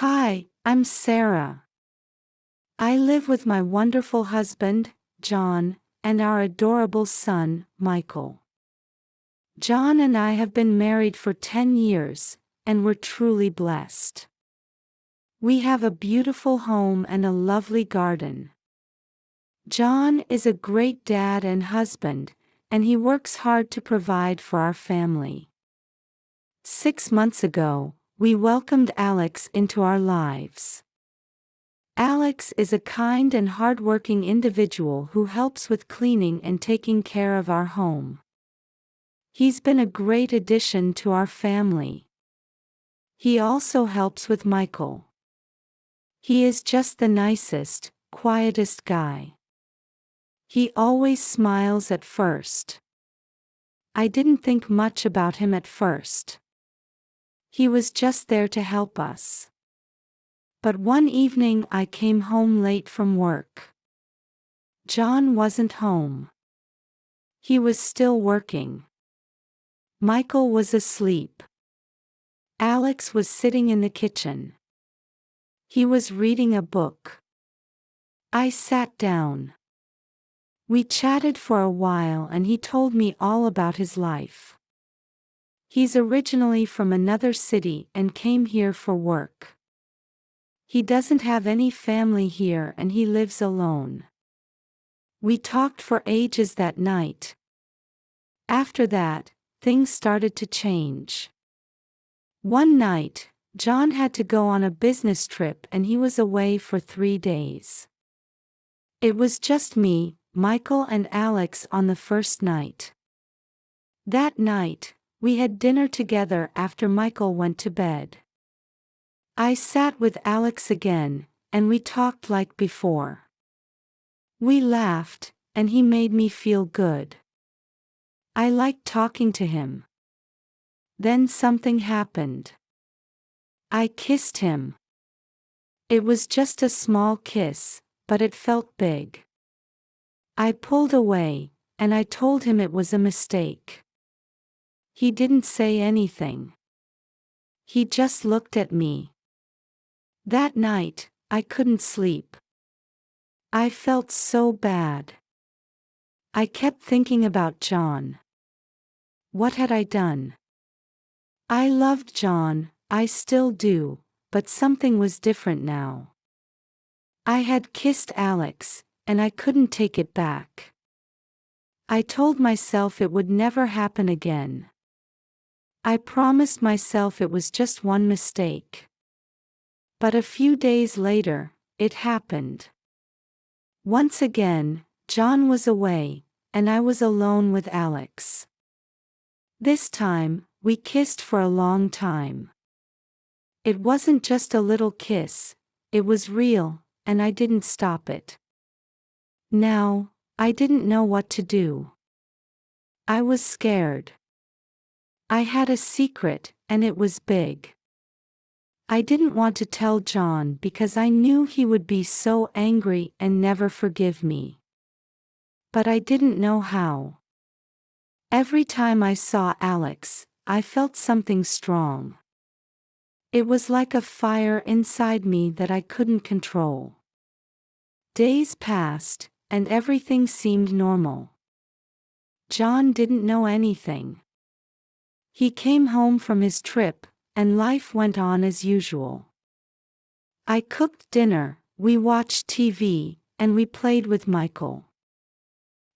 Hi, I'm Sarah. I live with my wonderful husband, John, and our adorable son, Michael. John and I have been married for 10 years, and we're truly blessed. We have a beautiful home and a lovely garden. John is a great dad and husband, and he works hard to provide for our family. 6 months ago, we welcomed Alex into our lives. Alex is a kind and hardworking individual who helps with cleaning and taking care of our home. He's been a great addition to our family. He also helps with Michael. He is just the nicest, quietest guy. He always smiles at first. I didn't think much about him at first. He was just there to help us. But one evening I came home late from work. John wasn't home. He was still working. Michael was asleep. Alex was sitting in the kitchen. He was reading a book. I sat down. We chatted for a while and he told me all about his life. He's originally from another city and came here for work. He doesn't have any family here and he lives alone. We talked for ages that night. After that, things started to change. One night, John had to go on a business trip and he was away for 3 days. It was just me, Michael and Alex on the first night. That night, we had dinner together after Michael went to bed. I sat with Alex again, and we talked like before. We laughed, and he made me feel good. I liked talking to him. Then something happened. I kissed him. It was just a small kiss, but it felt big. I pulled away, and I told him it was a mistake. He didn't say anything. He just looked at me. That night, I couldn't sleep. I felt so bad. I kept thinking about John. What had I done? I loved John, I still do, but something was different now. I had kissed Alex, and I couldn't take it back. I told myself it would never happen again. I promised myself it was just one mistake. But a few days later, it happened. Once again, John was away, and I was alone with Alex. This time, we kissed for a long time. It wasn't just a little kiss, it was real, and I didn't stop it. Now, I didn't know what to do. I was scared. I had a secret, and it was big. I didn't want to tell John because I knew he would be so angry and never forgive me. But I didn't know how. Every time I saw Alex, I felt something strong. It was like a fire inside me that I couldn't control. Days passed, and everything seemed normal. John didn't know anything. He came home from his trip, and life went on as usual. I cooked dinner, we watched TV, and we played with Michael.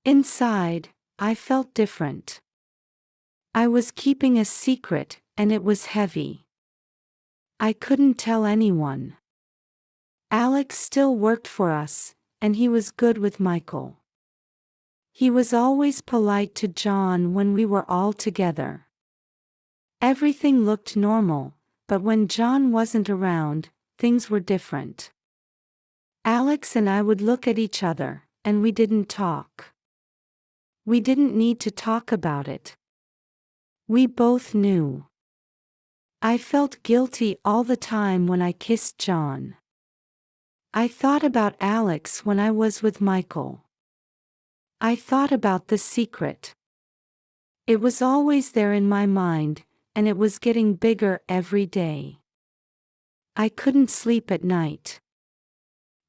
Inside, I felt different. I was keeping a secret, and it was heavy. I couldn't tell anyone. Alex still worked for us, and he was good with Michael. He was always polite to John when we were all together. Everything looked normal, but when John wasn't around, things were different. Alex and I would look at each other, and we didn't talk. We didn't need to talk about it. We both knew. I felt guilty all the time when I kissed John. I thought about Alex when I was with Michael. I thought about the secret. It was always there in my mind, and it was getting bigger every day. I couldn't sleep at night.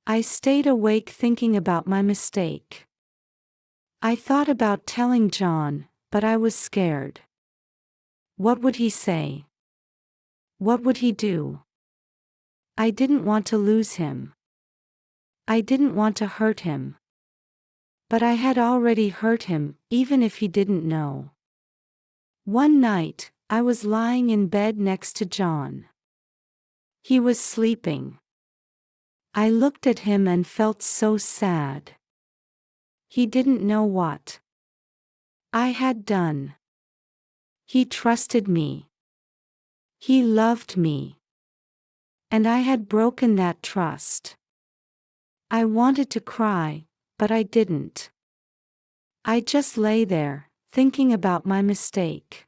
I stayed awake thinking about my mistake. I thought about telling John, but I was scared. What would he say? What would he do? I didn't want to lose him. I didn't want to hurt him. But I had already hurt him, even if he didn't know. One night, I was lying in bed next to John. He was sleeping. I looked at him and felt so sad. He didn't know what I had done. He trusted me. He loved me. And I had broken that trust. I wanted to cry, but I didn't. I just lay there, thinking about my mistake.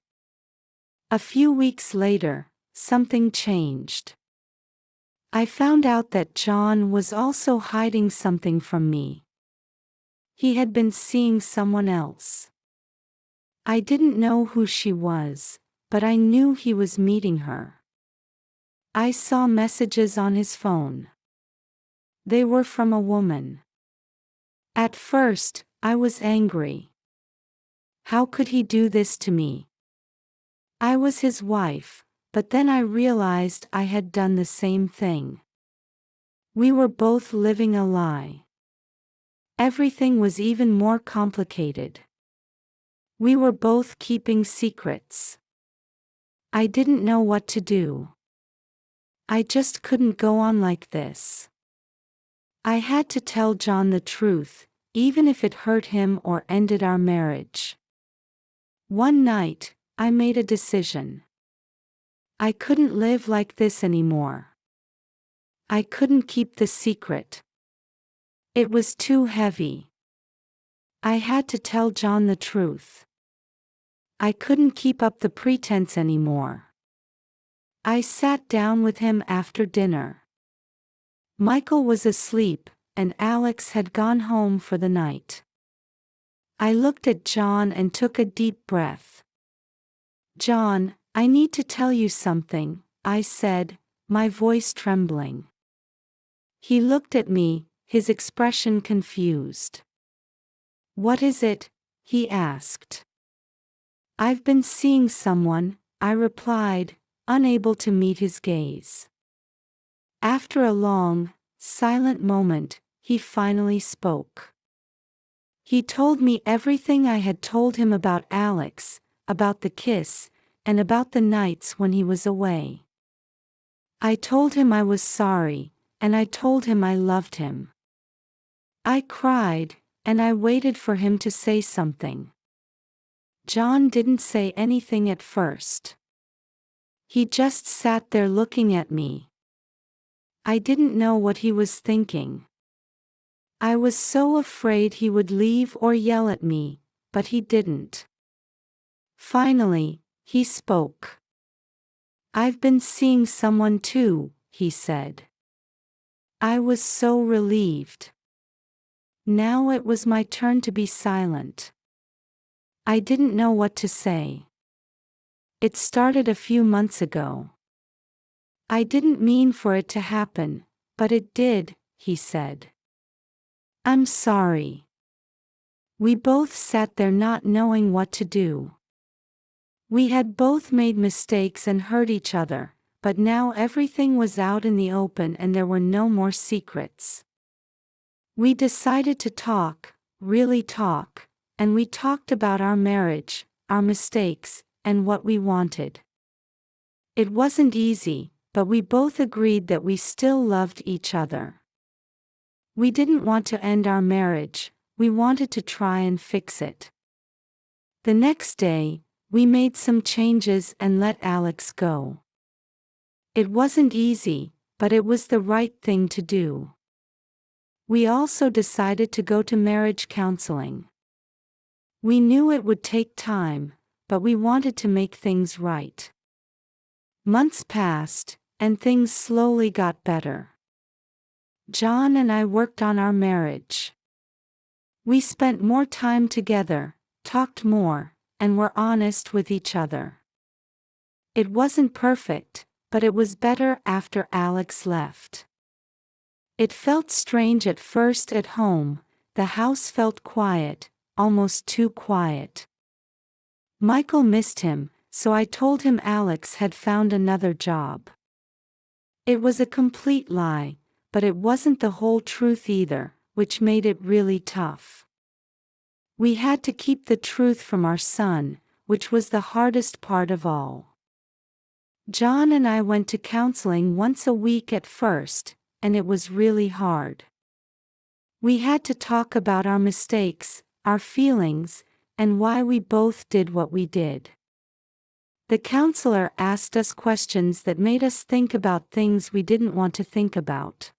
A few weeks later, something changed. I found out that John was also hiding something from me. He had been seeing someone else. I didn't know who she was, but I knew he was meeting her. I saw messages on his phone. They were from a woman. At first, I was angry. How could he do this to me? I was his wife, but then I realized I had done the same thing. We were both living a lie. Everything was even more complicated. We were both keeping secrets. I didn't know what to do. I just couldn't go on like this. I had to tell John the truth, even if it hurt him or ended our marriage. One night, I made a decision. I couldn't live like this anymore. I couldn't keep the secret. It was too heavy. I had to tell John the truth. I couldn't keep up the pretense anymore. I sat down with him after dinner. Michael was asleep, and Alex had gone home for the night. I looked at John and took a deep breath. "John, I need to tell you something," I said, my voice trembling. He looked at me, his expression confused. "What is it?" he asked. "I've been seeing someone," I replied, unable to meet his gaze. After a long, silent moment, he finally spoke. He told me everything I had told him about Alex, about the kiss, and about the nights when he was away. I told him I was sorry, and I told him I loved him. I cried, and I waited for him to say something. John didn't say anything at first. He just sat there looking at me. I didn't know what he was thinking. I was so afraid he would leave or yell at me, but he didn't. Finally, he spoke. "I've been seeing someone too," he said. I was so relieved. Now it was my turn to be silent. I didn't know what to say. It started a few months ago. "I didn't mean for it to happen, but it did," he said. "I'm sorry." We both sat there not knowing what to do. We had both made mistakes and hurt each other, but now everything was out in the open and there were no more secrets. We decided to talk, really talk, and we talked about our marriage, our mistakes, and what we wanted. It wasn't easy, but we both agreed that we still loved each other. We didn't want to end our marriage, we wanted to try and fix it. The next day, we made some changes and let Alex go. It wasn't easy, but it was the right thing to do. We also decided to go to marriage counseling. We knew it would take time, but we wanted to make things right. Months passed, and things slowly got better. John and I worked on our marriage. We spent more time together, talked more, and were honest with each other. It wasn't perfect, but it was better after Alex left. It felt strange at first at home. The house felt quiet, almost too quiet. Michael missed him, so I told him Alex had found another job. It was a complete lie, but it wasn't the whole truth either, which made it really tough. We had to keep the truth from our son, which was the hardest part of all. John and I went to counseling once a week at first, and it was really hard. We had to talk about our mistakes, our feelings, and why we both did what we did. The counselor asked us questions that made us think about things we didn't want to think about.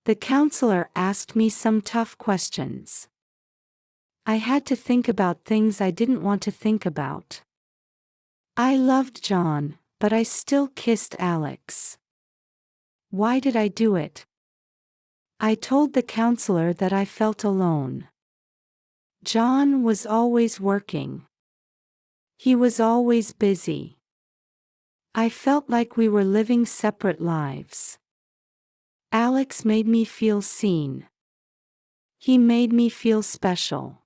The counselor asked me some tough questions. I had to think about things I didn't want to think about. I loved John, but I still kissed Alex. Why did I do it? I told the counselor that I felt alone. John was always working. He was always busy. I felt like we were living separate lives. Alex made me feel seen. He made me feel special.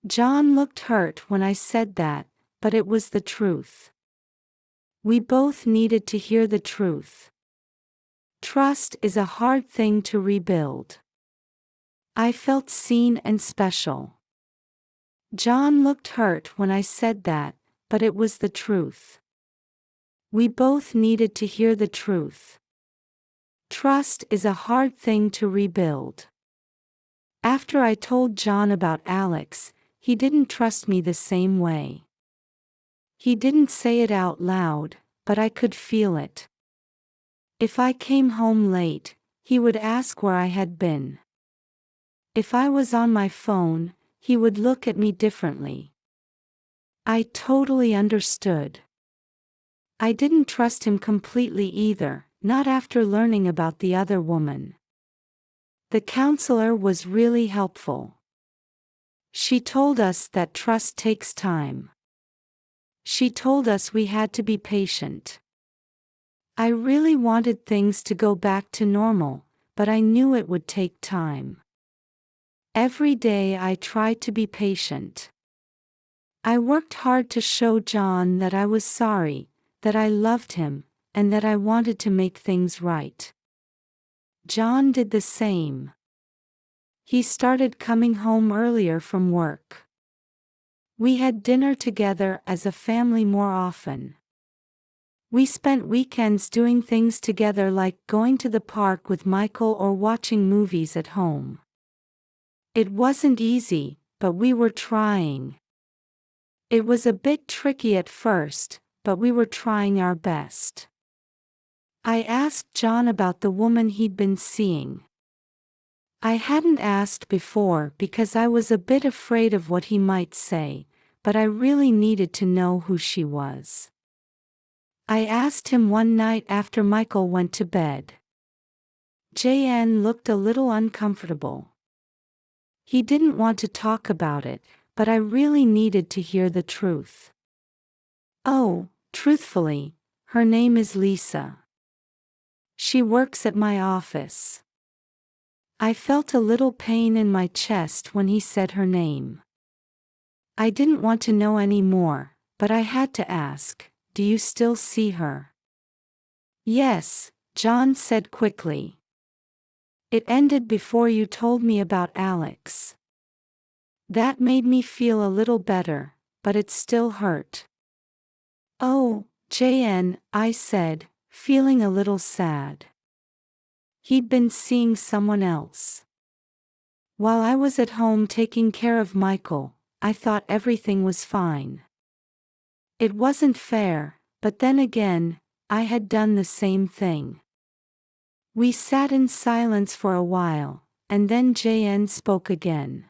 John looked hurt when I said that, but it was the truth. We both needed to hear the truth. Trust is a hard thing to rebuild. I felt seen and special. John looked hurt when I said that, but it was the truth. We both needed to hear the truth. Trust is a hard thing to rebuild. After I told John about Alex, he didn't trust me the same way. He didn't say it out loud, but I could feel it. If I came home late, he would ask where I had been. If I was on my phone, he would look at me differently. I totally understood. I didn't trust him completely either, not after learning about the other woman. The counselor was really helpful. She told us that trust takes time. She told us we had to be patient. I really wanted things to go back to normal, but I knew it would take time. Every day I tried to be patient. I worked hard to show John that I was sorry, that I loved him, and that I wanted to make things right. John did the same. He started coming home earlier from work. We had dinner together as a family more often. We spent weekends doing things together like going to the park with Michael or watching movies at home. It wasn't easy, but we were trying. It was a bit tricky at first, but we were trying our best. I asked John about the woman he'd been seeing. I hadn't asked before because I was a bit afraid of what he might say, but I really needed to know who she was. I asked him one night after Michael went to bed. JN looked a little uncomfortable. He didn't want to talk about it, but I really needed to hear the truth. Oh, truthfully, her name is Lisa. She works at my office. I felt a little pain in my chest when he said her name. I didn't want to know any more, but I had to ask, do you still see her? Yes, John said quickly. It ended before you told me about Alex. That made me feel a little better, but it still hurt. Oh, JN, I said, feeling a little sad. He'd been seeing someone else. While I was at home taking care of Michael, I thought everything was fine. It wasn't fair, but then again, I had done the same thing. We sat in silence for a while, and then JN spoke again.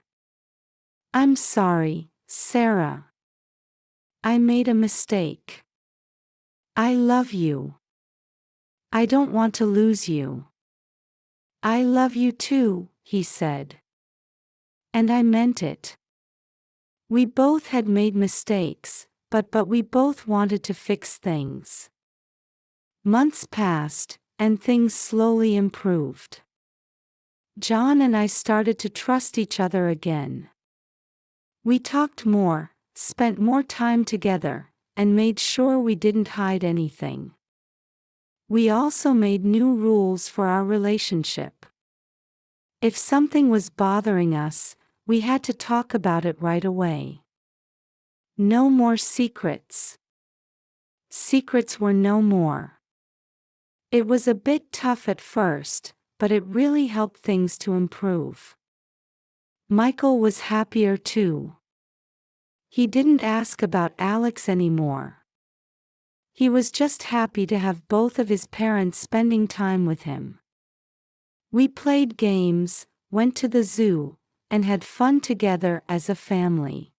I'm sorry, Sarah. I made a mistake. I love you. I don't want to lose you. I love you too, he said. And I meant it. We both had made mistakes, but we both wanted to fix things. Months passed, and things slowly improved. John and I started to trust each other again. We talked more, spent more time together, and made sure we didn't hide anything. We also made new rules for our relationship. If something was bothering us, we had to talk about it right away. No more secrets. Secrets were no more. It was a bit tough at first, but it really helped things to improve. Michael was happier too. He didn't ask about Alex anymore. He was just happy to have both of his parents spending time with him. We played games, went to the zoo, and had fun together as a family.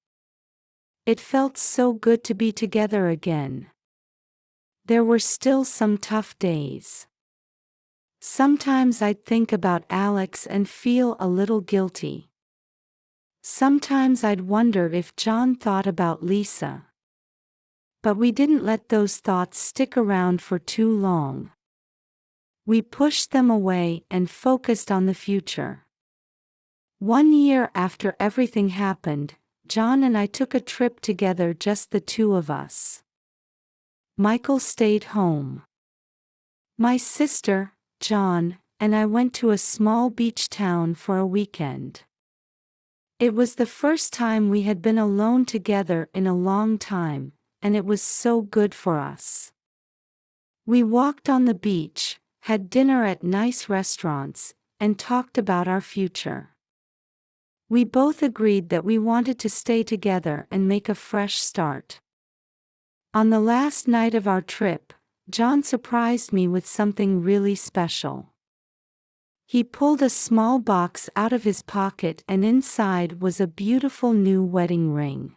It felt so good to be together again. There were still some tough days. Sometimes I'd think about Alex and feel a little guilty. Sometimes I'd wonder if John thought about Lisa. But we didn't let those thoughts stick around for too long. We pushed them away and focused on the future. 1 year after everything happened, John and I took a trip together, just the two of us. Michael stayed home. My sister, John, and I went to a small beach town for a weekend. It was the first time we had been alone together in a long time, and it was so good for us. We walked on the beach, had dinner at nice restaurants, and talked about our future. We both agreed that we wanted to stay together and make a fresh start. On the last night of our trip, John surprised me with something really special. He pulled a small box out of his pocket, and inside was a beautiful new wedding ring.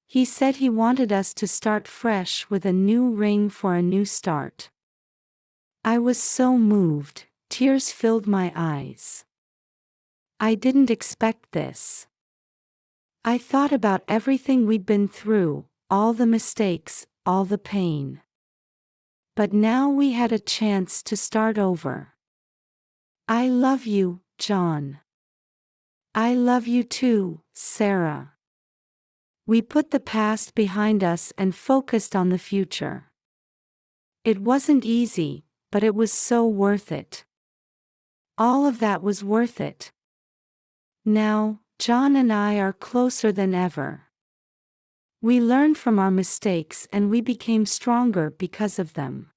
He said he wanted us to start fresh with a new ring for a new start. I was so moved, tears filled my eyes. I didn't expect this. I thought about everything we'd been through, all the mistakes, all the pain. But now we had a chance to start over. I love you, John. I love you too, Sarah. We put the past behind us and focused on the future. It wasn't easy, but it was so worth it. All of that was worth it. Now, John and I are closer than ever. We learned from our mistakes and we became stronger because of them.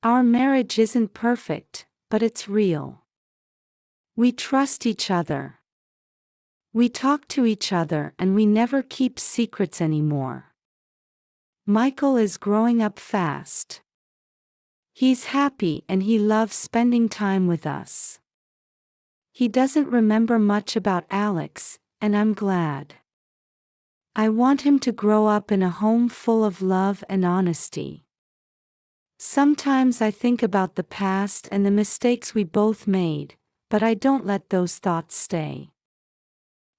Our marriage isn't perfect, but it's real. We trust each other. We talk to each other and we never keep secrets anymore. Michael is growing up fast. He's happy and he loves spending time with us. He doesn't remember much about Alex, and I'm glad. I want him to grow up in a home full of love and honesty. Sometimes I think about the past and the mistakes we both made, but I don't let those thoughts stay.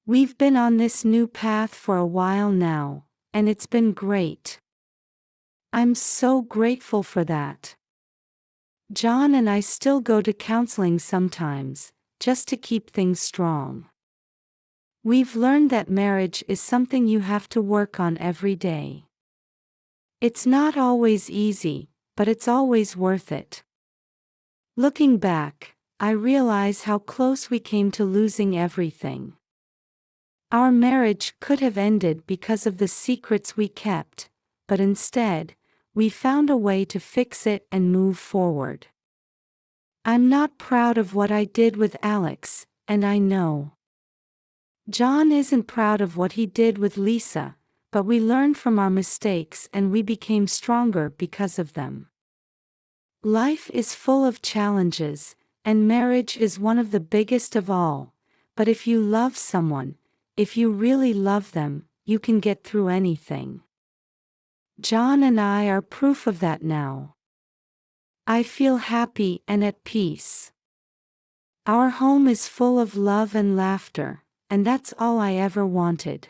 We've been on this new path for a while now, and it's been great. I'm so grateful for that. John and I still go to counseling sometimes, just to keep things strong. We've learned that marriage is something you have to work on every day. It's not always easy, but it's always worth it. Looking back, I realize how close we came to losing everything. Our marriage could have ended because of the secrets we kept, but instead, we found a way to fix it and move forward. I'm not proud of what I did with Alex, and I know John isn't proud of what he did with Lisa, but we learned from our mistakes and we became stronger because of them. Life is full of challenges, and marriage is one of the biggest of all, but if you love someone, if you really love them, you can get through anything. John and I are proof of that now. I feel happy and at peace. Our home is full of love and laughter, and that's all I ever wanted.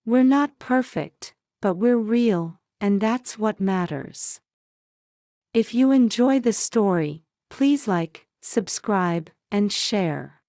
We're not perfect, but we're real, and that's what matters. If you enjoy the story, please like, subscribe, and share.